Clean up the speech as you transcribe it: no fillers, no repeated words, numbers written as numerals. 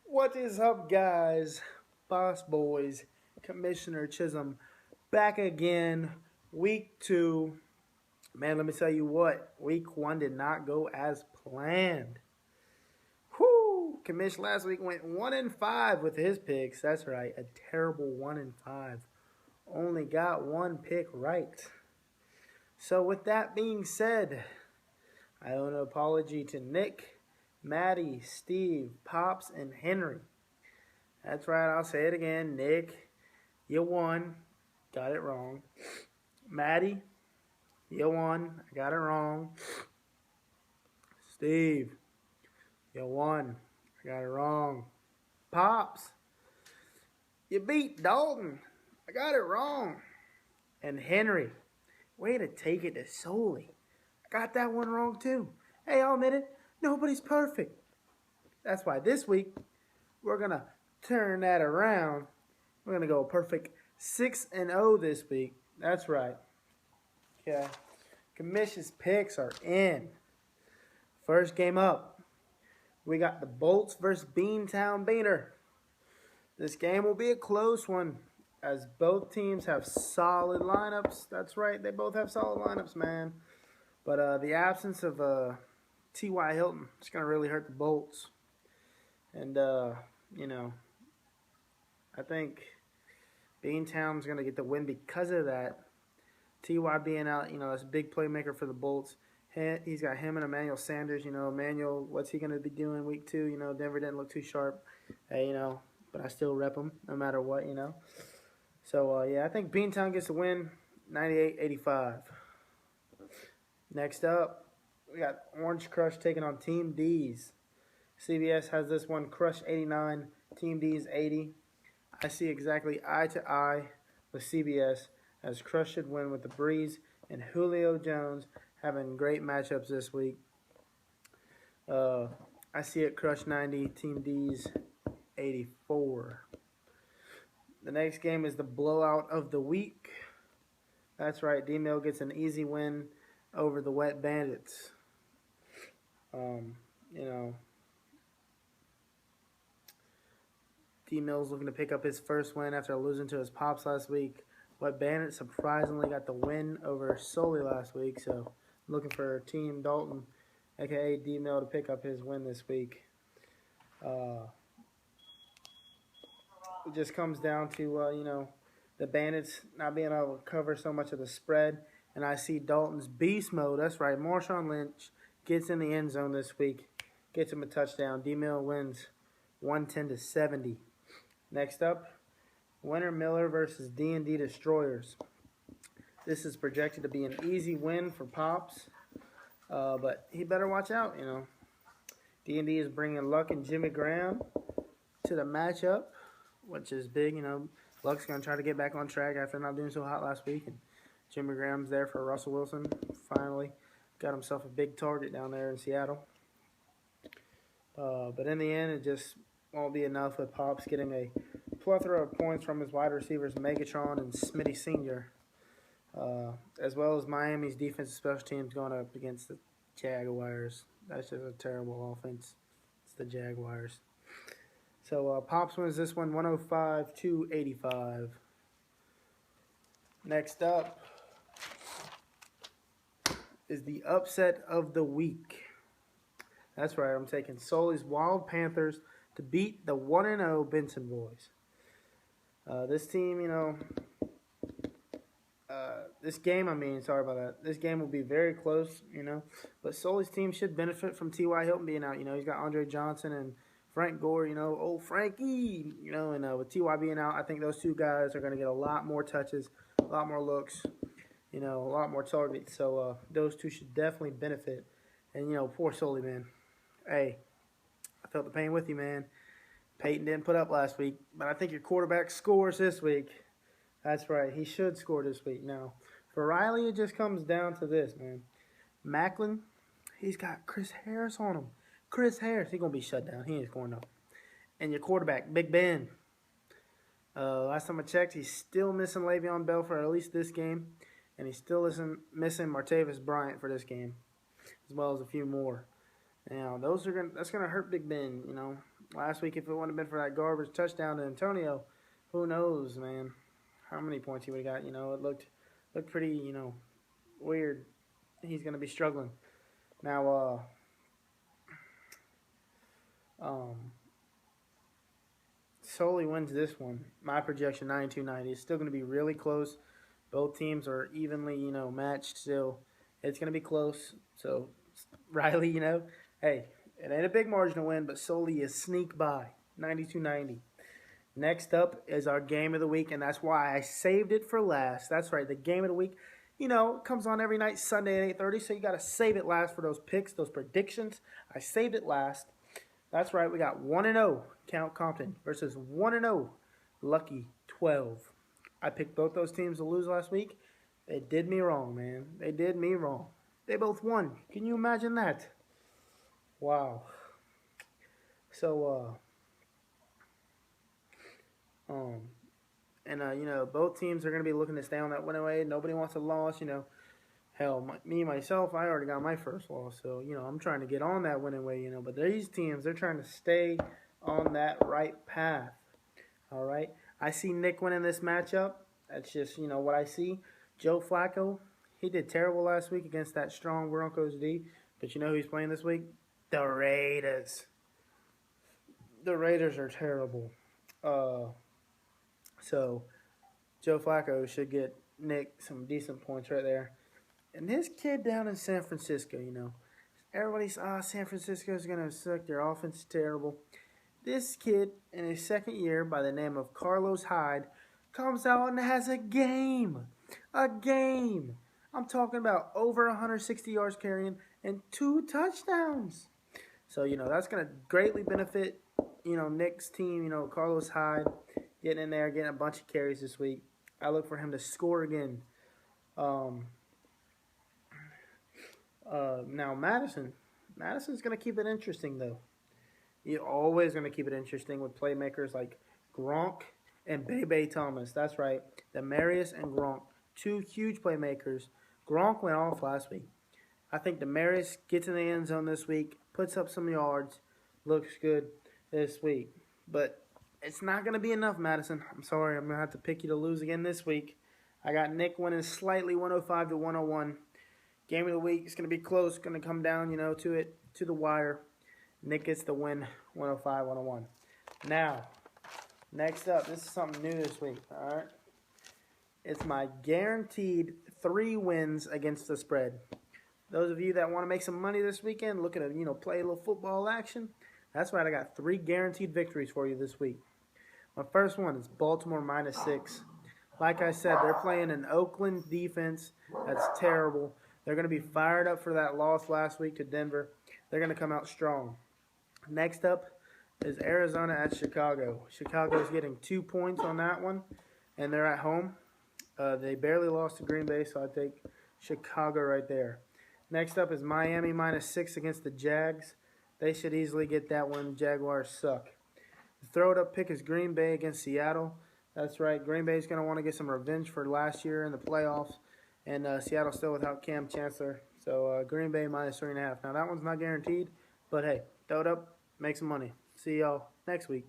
What is up, guys? BossBoyz, Commissioner Chisholm, back again. Week 2. Man, let me tell you what. Week 1 did not go as planned. Whoo! Commish last week went 1-5 with his picks. That's right, a terrible 1-5. Only got one pick right. So with that being said, I owe an apology to Nick, Maddie, Steve, Pops, and Henry. That's right, I'll say it again. Nick, you won. Got it wrong. Maddie, you won. I got it wrong. Steve, you won. I got it wrong. Pops, you beat Dalton. I got it wrong. And Henry, way to take it to Soli. I got that one wrong too. Hey, I'll admit it. Nobody's perfect. That's why this week we're going to turn that around. We're going to go perfect 6-0 this week. That's right. Okay. Commish's picks are in. First game up, we got the Bolts versus Beantown Beaner. This game will be a close one as both teams have solid lineups. That's right, they both have solid lineups, man. But the absence of T.Y. Hilton is going to really hurt the Bolts. And, you know, I think Beantown's going to get the win because of that. T.Y. being out, you know, that's a big playmaker for the Bolts. He's got him and Emmanuel Sanders. You know, Emmanuel, what's he going to be doing week 2? You know, Denver didn't look too sharp. Hey, you know, but I still rep him no matter what, you know. So, yeah, I think Beantown gets the win 98-85. Next up, we got Orange Crush taking on Team D's. CBS has this one, Crush 89, Team D's 80. I see exactly eye to eye with CBS as Crush should win with the Breeze and Julio Jones having great matchups this week. I see it Crush 90, Team D's 84. The next game is the blowout of the week. That's right, D-Mill gets an easy win over the Wet Bandits. You know, D-Mill's looking to pick up his first win after losing to his Pops last week. Wet Bandits surprisingly got the win over Soli last week, so looking for Team Dalton, a.k.a. D-Mill, to pick up his win this week. It just comes down to, you know, the Bandits not being able to cover so much of the spread. And I see Dalton's beast mode. That's right. Marshawn Lynch gets in the end zone this week. Gets him a touchdown. D-Mill wins 110-70. Next up, Winter Miller versus D&D Destroyers. This is projected to be an easy win for Pops. But he better watch out, you know. D&D is bringing Luck and Jimmy Graham to the matchup, which is big, you know. Luck's going to try to get back on track after not doing so hot last week. And Jimmy Graham's there for Russell Wilson. Finally got himself a big target down there in Seattle. But in the end, it just won't be enough with Pops getting a plethora of points from his wide receivers, Megatron and Smitty Sr., as well as Miami's defensive special teams going up against the Jaguars. That's just a terrible offense. It's the Jaguars. So Pops wins this one 105-85. Next up is the upset of the week. That's right, I'm taking Soli's Wild Panthers to beat the 1-0 Benson Boys. This team, you know, this game will be very close, you know. But Soli's team should benefit from T.Y. Hilton being out. You know, he's got Andre Johnson and Frank Gore, you know, old Frankie, you know, and with T.Y. being out, I think those two guys are going to get a lot more touches, a lot more looks, you know, a lot more targets. So those two should definitely benefit. And, you know, poor Soli, man. Hey, I felt the pain with you, man. Peyton didn't put up last week, but I think your quarterback scores this week. That's right. He should score this week. Now, for Riley, it just comes down to this, man. Macklin, he's got Chris Harris on him. Chris Harris, he's going to be shut down. He ain't scoring no. And your quarterback, Big Ben. Last time I checked, he's still missing Le'Veon Bell for at least this game. and he's still missing Martavis Bryant for this game, as well as a few more. Now, that's gonna hurt Big Ben. You know, last week if it wouldn't have been for that garbage touchdown to Antonio, who knows, man, how many points he would have got. You know, it looked pretty, weird. He's gonna be struggling now. Solely wins this one. My projection 92-90. It's still gonna be really close. Both teams are evenly, matched still. It's gonna be close. So Riley, hey, it ain't a big margin to win, but Solely is sneak by 92-90. Next up is our game of the week, and that's why I saved it for last. That's right, the game of the week, comes on every night, Sunday at 8:30, so you got to save it last for those picks, those predictions. I saved it last. That's right, we got 1-0, Count Compton, versus 1-0, Lucky 12. I picked both those teams to lose last week. They did me wrong, man. They did me wrong. They both won. Can you imagine that? Wow. So, both teams are going to be looking to stay on that win away. Nobody wants a loss, Hell, myself, I already got my first loss. So, I'm trying to get on that win away, But these teams, they're trying to stay on that right path. All right? I see Nick winning this matchup. That's just, what I see. Joe Flacco, he did terrible last week against that strong Broncos D. But you know who he's playing this week? The Raiders. The Raiders are terrible. So Joe Flacco should get Nick some decent points right there. And this kid down in San Francisco, everybody's, San Francisco's going to suck. Their offense is terrible. This kid, in his second year, by the name of Carlos Hyde, comes out and has a game. A game. I'm talking about over 160 yards carrying and 2 touchdowns. So, that's going to greatly benefit, Nick's team, Carlos Hyde getting in there, getting a bunch of carries this week. I look for him to score again. Now, Madison's going to keep it interesting, though. You're always going to keep it interesting with playmakers like Gronk and Bebe Thomas. That's right, Demarius and Gronk, 2 huge playmakers. Gronk went off last week. I think Demarius gets in the end zone this week, puts up some yards, looks good this week. But it's not going to be enough, Madison. I'm sorry, I'm going to have to pick you to lose again this week. I got Nick winning slightly 105-101. Game of the week is going to be close. Going to come down, to the wire. Nick gets the win 105-101. Now, next up, this is something new this week, all right? It's my guaranteed 3 wins against the spread. Those of you that want to make some money this weekend, looking to, play a little football action, that's right, I got 3 guaranteed victories for you this week. My first one is Baltimore -6. Like I said, they're playing an Oakland defense that's terrible. They're going to be fired up for that loss last week to Denver. They're going to come out strong. Next up is Arizona at Chicago. Chicago's getting 2 points on that one, and they're at home. They barely lost to Green Bay, so I take Chicago right there. Next up is Miami -6 against the Jags. They should easily get that one. The Jaguars suck. The throw-it-up pick is Green Bay against Seattle. That's right. Green Bay's going to want to get some revenge for last year in the playoffs. And Seattle's still without Cam Chancellor. So Green Bay -3.5. Now, that one's not guaranteed. But, hey, throw it up. Make some money. See y'all next week.